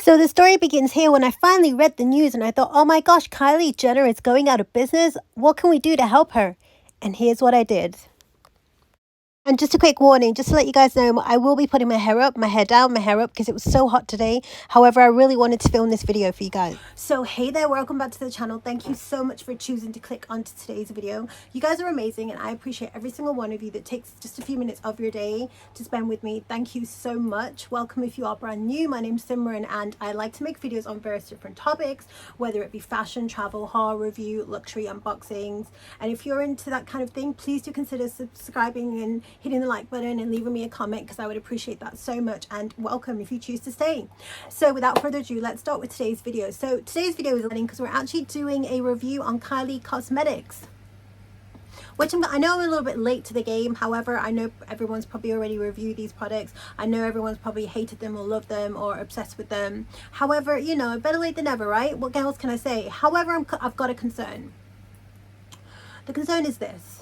So the story begins here when I finally read the news and I thought, oh my gosh, Kylie Jenner is going out of business. What can we do to help her? And here's what I did. And just a quick warning, just to let you guys know, I will be putting my hair up, my hair down, my hair up because it was so hot today. However, I really wanted to film this video for you guys. So hey there, welcome back to the channel. Thank you so much for choosing to click onto today's video. You guys are amazing and I appreciate every single one of you that takes just a few minutes of your day to spend with me. Thank you so much. Welcome if you are brand new. My name's Simran and I like to make videos on various different topics, whether it be fashion, travel, haul, review, luxury, unboxings. And if you're into that kind of thing, please do consider subscribing and hitting the like button and leaving me a comment because I would appreciate that so much, and welcome if you choose to stay. So without further ado, let's start with today's video. So today's video is because we're actually doing a review on Kylie Cosmetics, which I know I'm a little bit late to the game. However, I know everyone's probably already reviewed these products. I know everyone's probably hated them or loved them or obsessed with them. However, you know, better late than never, right? What else can I say? However, I've got a concern. The concern is this.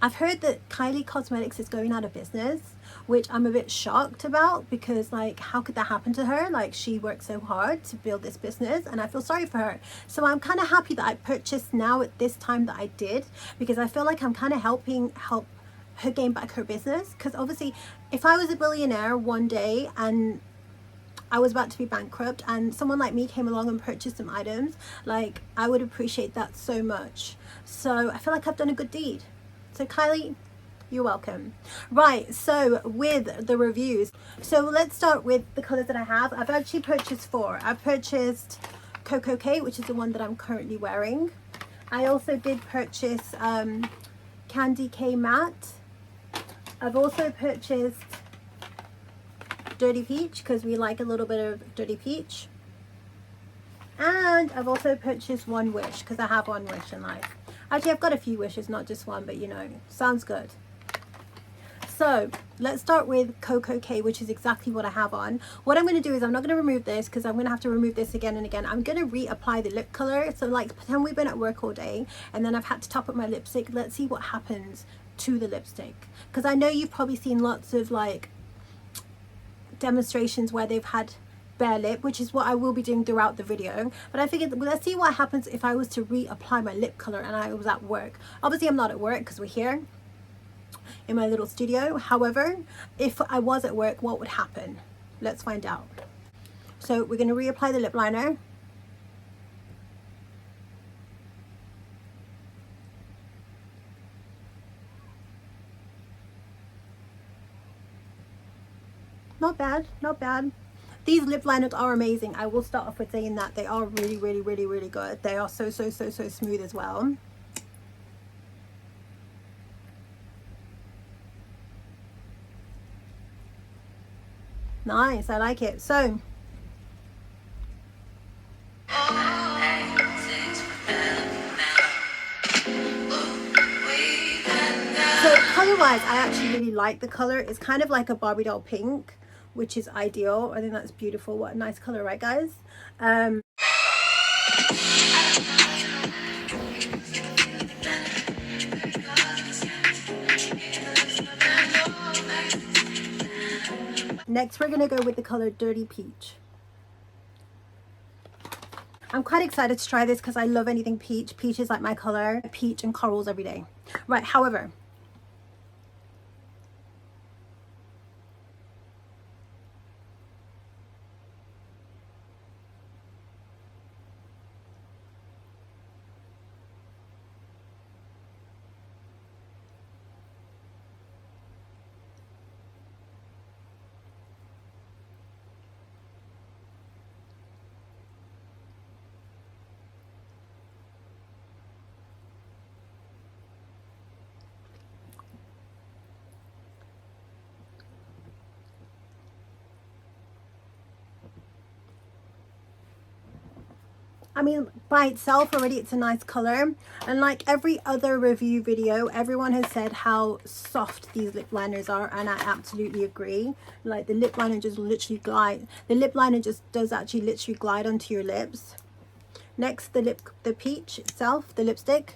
I've heard that Kylie Cosmetics is going out of business, which I'm a bit shocked about because, like, how could that happen to her? Like, she worked so hard to build this business and I feel sorry for her. So I'm kind of happy that I purchased now at this time that I did, because I feel like I'm kind of help her gain back her business. Because obviously if I was a billionaire one day and I was about to be bankrupt and someone like me came along and purchased some items, like, I would appreciate that so much. So I feel like I've done a good deed. So Kylie, you're welcome. Right, so with the reviews, so let's start with the colors that I have. I've actually purchased 4. I've purchased Cocoa K, which is the one that I'm currently wearing. I also did purchase Candy K Matte. I've also purchased Dirty Peach because we like a little bit of Dirty Peach. And I've also purchased One Wish because I have one wish in life. Actually, I've got a few wishes, not just one, but you know, sounds good. So let's start with Cocoa K, which is exactly what I have on. What I'm going to do is I'm not going to remove this because I'm going to have to remove this again and again. I'm going to reapply the lip color. So like, pretend we've been at work all day and then I've had to top up my lipstick. Let's see what happens to the lipstick, because I know you've probably seen lots of like demonstrations where they've had bare lip, which is what I will be doing throughout the video. But I figured, well, let's see what happens if I was to reapply my lip color and I was at work. Obviously I'm not at work because we're here in my little studio. However, if I was at work, what would happen? Let's find out. So we're going to reapply the lip liner. Not bad, not bad. These lip liners are amazing. I will start off with saying that they are really, really, really, really good. They are so smooth as well. Nice, I like it. So color wise, I actually really like the color. It's kind of like a Barbie doll pink, which is ideal. I think that's beautiful. What a nice color, right guys? Next we're gonna go with the color Dirty Peach. I'm quite excited to try this because I love anything peach. Peach is like my color. Peach and corals every day. Right, however, I mean, by itself already it's a nice color, and like every other review video, everyone has said how soft these lip liners are, and I absolutely agree. Like, the lip liner just literally glide. The lip liner just does actually literally glide onto your lips. Next, the peach itself, the lipstick.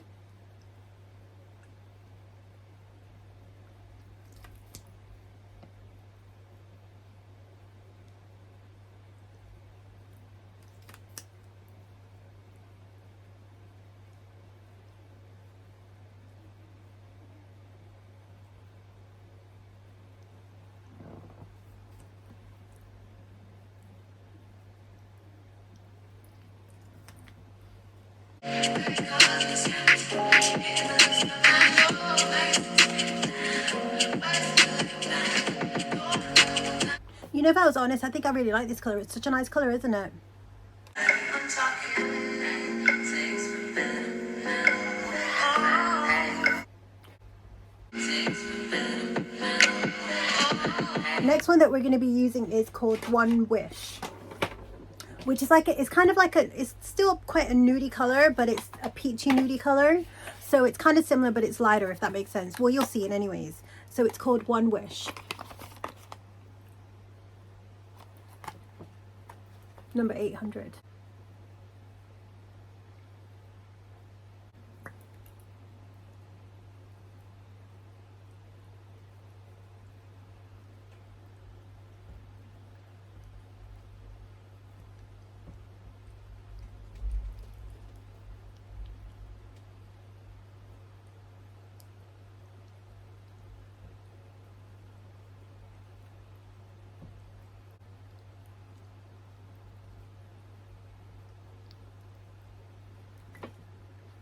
You know, if I was honest, I think I really like this colour. It's such a nice colour, isn't it? Next one that we're going to be using is called One Wish, which is like it's kind of like it's still quite a nudie color, but it's a peachy nudie color, so it's kind of similar, but it's lighter, if that makes sense. Well, you'll see it anyways. So it's called One Wish, number 800.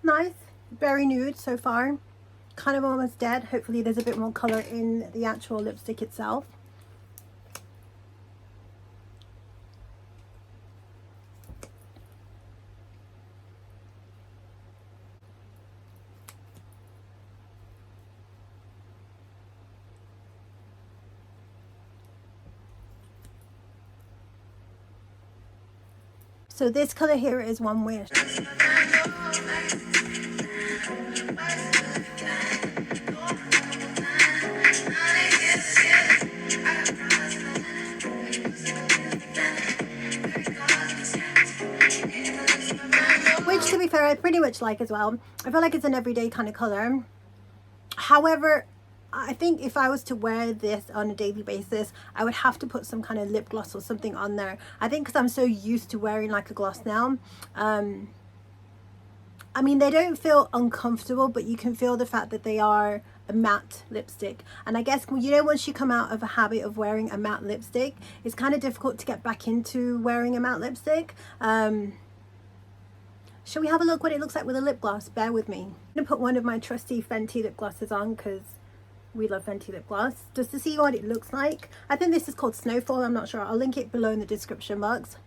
Nice, very nude so far, kind of almost dead. Hopefully there's a bit more color in the actual lipstick itself. So this color here is One Wish. Which, to be fair, I pretty much like as well. I feel like it's an everyday kind of color. However, I think if I was to wear this on a daily basis, I would have to put some kind of lip gloss or something on there. I think because I'm so used to wearing like a gloss now. I mean, they don't feel uncomfortable, but you can feel the fact that they are a matte lipstick. And I guess, you know, once you come out of a habit of wearing a matte lipstick, it's kind of difficult to get back into wearing a matte lipstick. Shall we have a look what it looks like with a lip gloss? Bear with me. I'm going to put one of my trusty Fenty lip glosses on because we love Fenty lip gloss, just to see what it looks like. I think this is called Snowfall. I'm not sure. I'll link it below in the description box.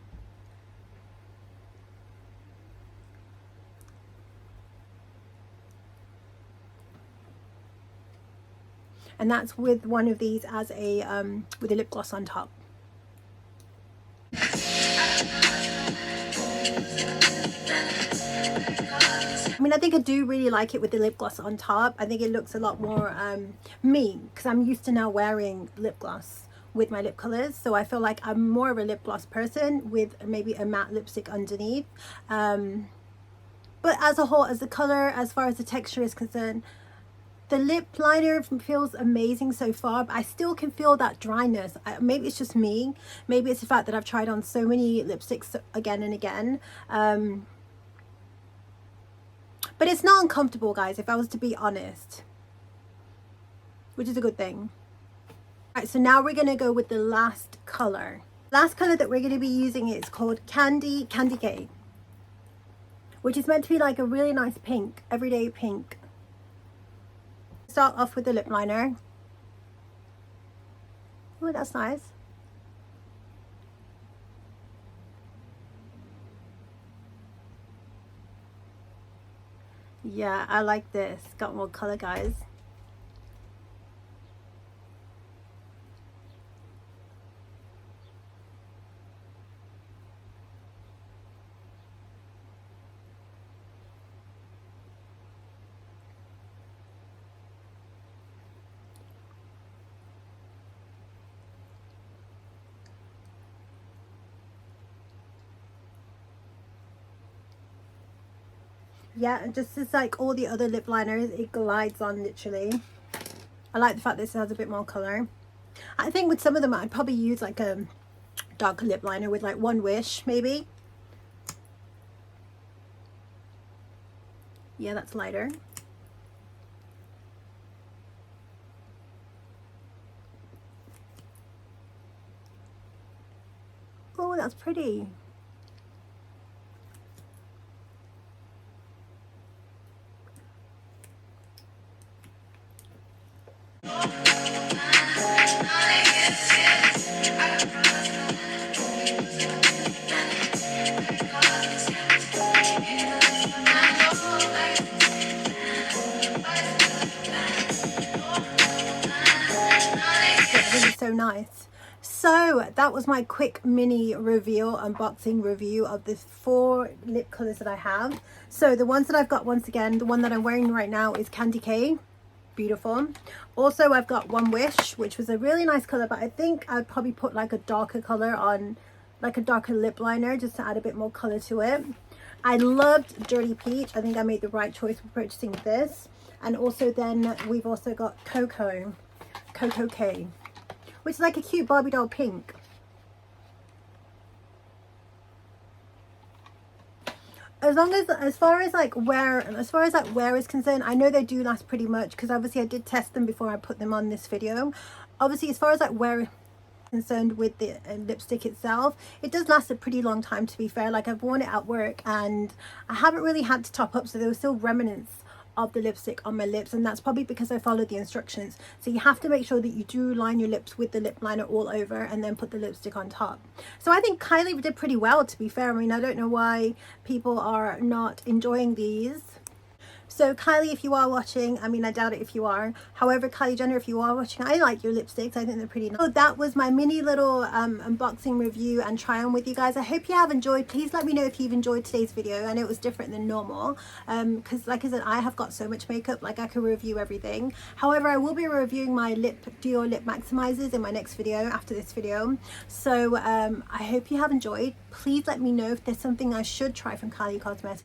And that's with one of these as a with a lip gloss on top. I mean, I think I do really like it with the lip gloss on top. I think it looks a lot more me, because I'm used to now wearing lip gloss with my lip colors, so I feel like I'm more of a lip gloss person with maybe a matte lipstick underneath. But as a whole, as the color, as far as the texture is concerned, the lip liner feels amazing so far, but I still can feel that dryness. Maybe it's just me. Maybe it's the fact that I've tried on so many lipsticks again and again. But it's not uncomfortable, guys, if I was to be honest, which is a good thing. All right, so now we're going to go with the last color. Last color that we're going to be using is called Candy Cane, which is meant to be like a really nice pink, everyday pink. Start off with the lip liner. Oh, that's nice. Yeah, I like this. Got more color, guys. Yeah, just as like all the other lip liners, it glides on literally. I like the fact this has a bit more color. I think with some of them I'd probably use like a darker lip liner with like One Wish maybe. Yeah, that's lighter. Oh, that's pretty. So that was my quick mini reveal, unboxing review of the 4 lip colors that I have. So the ones that I've got, once again, the one that I'm wearing right now is Candy K. Beautiful. Also, I've got One Wish, which was a really nice color, but I think I'd probably put like a darker color on, like a darker lip liner, just to add a bit more color to it. I loved Dirty Peach. I think I made the right choice for purchasing this. And also then we've also got Coco K, which is like a cute Barbie doll pink. As far as wear is concerned, I know they do last pretty much, because obviously I did test them before I put them on this video. Obviously, as far as like wear concerned with the lipstick itself, it does last a pretty long time, to be fair. Like, I've worn it at work and I haven't really had to top up, so there were still remnants of the lipstick on my lips, and that's probably because I followed the instructions. So you have to make sure that you do line your lips with the lip liner all over and then put the lipstick on top. So I think Kylie did pretty well, to be fair. I mean, I don't know why people are not enjoying these. So Kylie, if you are watching, I mean, I doubt it if you are. However, Kylie Jenner, if you are watching, I like your lipsticks. I think they're pretty nice. So that was my mini little unboxing review and try on with you guys. I hope you have enjoyed. Please let me know if you've enjoyed today's video. I know it was different than normal because, like I said, I have got so much makeup, like I could review everything. However, I will be reviewing my Dior lip maximizers in my next video after this video. So I hope you have enjoyed. Please let me know if there's something I should try from Kylie Cosmetics.